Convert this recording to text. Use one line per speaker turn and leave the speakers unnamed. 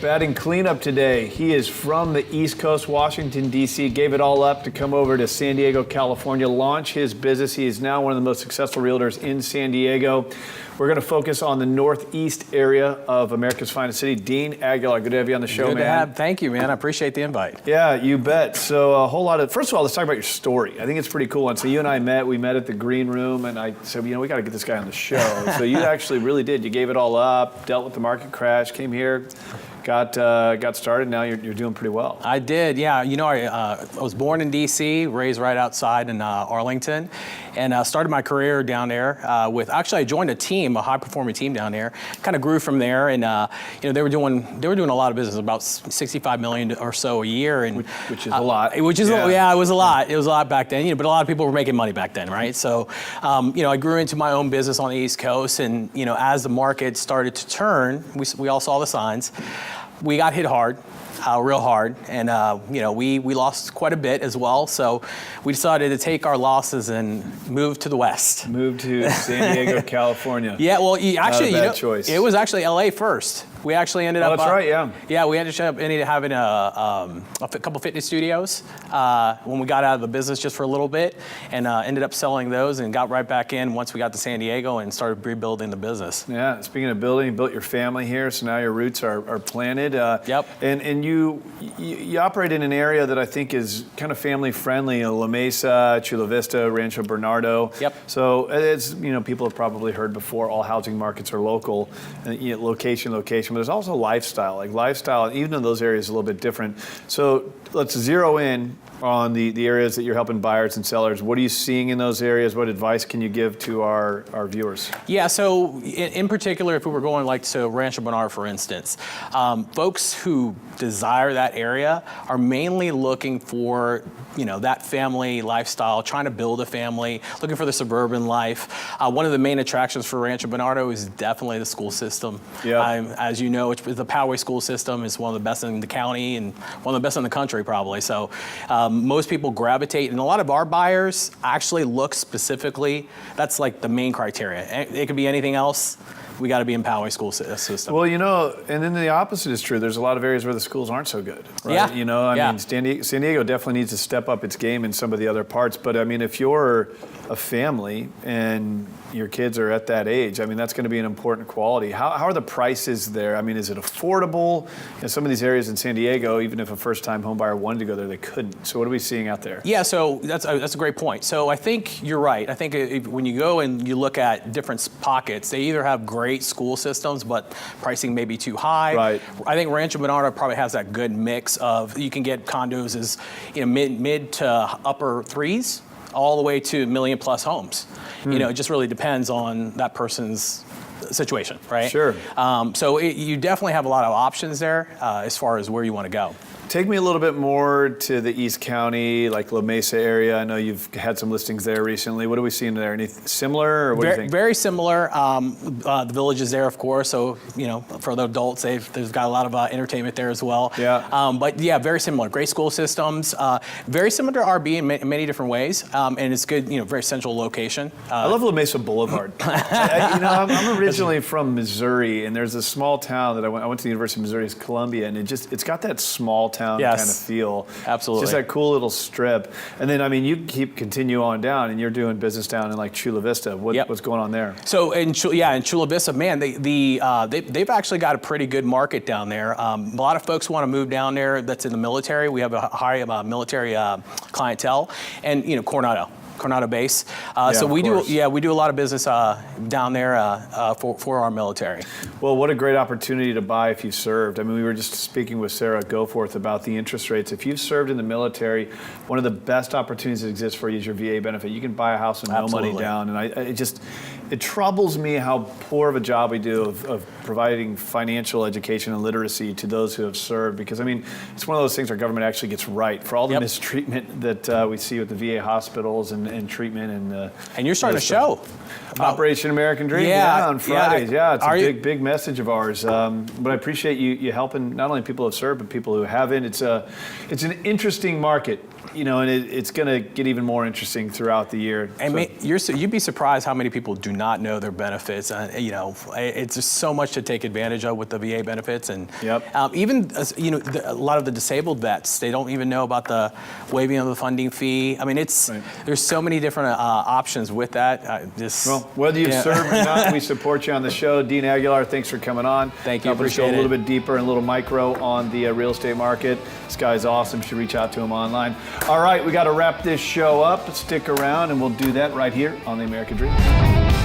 batting cleanup today. He is from the East Coast, Washington, D.C., gave it all up to come over to San Diego, California, launch his business. He is now one of the most successful realtors in San Diego. We're going to focus on the northeast area of America's finest city. Dean Aguilar, good to have you on the show,
Good
man.
to have. Thank you, man. I appreciate the invite.
Yeah, you bet. So a whole lot of, first of all, let's talk about your story. I think it's pretty cool. And so you and I met at the green room, and I said, we got to get this guy on the show. So you actually really did. You gave it all up, dealt with the market crash, came here, got started. Now you're doing pretty well.
I did, yeah. I was born in D.C., raised right outside in Arlington, and started my career down there I joined a team, a high-performing team down there. Kind of grew from there, and they were doing a lot of business, about $65 million or so a year, and
which is a lot.
It was a lot. It was a lot back then, but a lot of people were making money back then, right? So, I grew into my own business on the East Coast, and as the market started to turn, we all saw the signs. We got hit hard. Real hard, and we lost quite a bit as well. So we decided to take our losses and move to the west.
Move to San Diego, California.
Yeah, well, actually,
not a bad choice.
It was actually LA first. We actually ended up.
That's right, yeah.
Yeah, we ended up having a couple fitness studios when we got out of the business just for a little bit, and ended up selling those and got right back in once we got to San Diego and started rebuilding the business.
Yeah, speaking of building, you built your family here, so now your roots are planted.
Yep.
And you operate in an area that I think is kind of family friendly, La Mesa, Chula Vista, Rancho Bernardo.
Yep.
So as people have probably heard before, all housing markets are local, location, but there's also lifestyle. Like lifestyle, even in those areas, is a little bit different. So let's zero in on the areas that you're helping buyers and sellers. What are you seeing in those areas? What advice can you give to our viewers?
Yeah, so in particular, if we were going like to Rancho Bernardo, for instance, folks who desire that area are mainly looking for that family lifestyle, trying to build a family, looking for the suburban life. One of the main attractions for Rancho Bernardo is definitely the school system.
Yeah.
As you know, the Poway school system is one of the best in the county and one of the best in the country probably. So most people gravitate, and a lot of our buyers actually look specifically, that's like the main criteria. It could be anything else. We got to be in Poway school system.
Well, and then the opposite is true. There's a lot of areas where the schools aren't so good, right?
Yeah.
I mean, San Diego definitely needs to step up its game in some of the other parts. But I mean, if you're a family and your kids are at that age, I mean, that's going to be an important quality. How are the prices there? I mean, is it affordable? In some of these areas in San Diego, even if a first-time home buyer wanted to go there, they couldn't. So what are we seeing out there?
Yeah, so that's a great point. So I think you're right. I think when you go and you look at different pockets, they either have great school systems, but pricing may be too high.
Right.
I think Rancho Bernardo probably has that good mix of, you can get condos as mid to upper threes, all the way to $1 million plus homes. It just really depends on that person's situation, right?
Sure.
So you definitely have a lot of options there as far as where you want to go.
Take me a little bit more to the East County, like La Mesa area. I know you've had some listings there recently. What are we seeing there? Anything similar, or what do you think?
Very similar. The village is there, of course. So for the adults, they've got a lot of entertainment there as well.
Yeah.
But yeah, very similar. Great school systems. Very similar to RB in many different ways. And it's good. Very central location.
I love La Mesa Boulevard. I'm originally from Missouri, and there's a small town that I went to the University of Missouri's Columbia, and it's got that small town kind of feel.
Absolutely.
It's just that cool little strip. And then, I mean, you continue on down, and you're doing business down in like Chula Vista. What's going on there?
So in Chula Vista, man, they've actually got a pretty good market down there. A lot of folks want to move down there. That's in the military. We have a high military clientele, and Coronado base. So we do a lot of business down there for our military.
Well, what a great opportunity to buy if you served. I mean, we were just speaking with Sarah Goforth about the interest rates. If you've served in the military, one of the best opportunities that exists for you is your VA benefit. You can buy a house with no money down, and it troubles me how poor of a job we do of providing financial education and literacy to those who have served, because I mean, it's one of those things our government actually gets right for all the mistreatment that we see with the VA hospitals and treatment and
you're starting to show
Operation American Dream on Fridays. It's a big message of ours. But I appreciate you helping not only people who have served but people who haven't. It's an interesting market. and it's going to get even more interesting throughout the year.
And you'd be surprised how many people do not know their benefits. It's just so much to take advantage of with the VA benefits, and even a lot of the disabled vets, they don't even know about the waiving of the funding fee. I mean, there's so many different options with that.
Well, whether you've served or not, we support you on the show. Dean Aguilar, thanks for coming on.
Thank you.
Appreciate it. A little bit deeper and a little micro on the real estate market. This guy's awesome. You should reach out to him online. All right, we got to wrap this show up. Stick around, and we'll do that right here on The American Dream.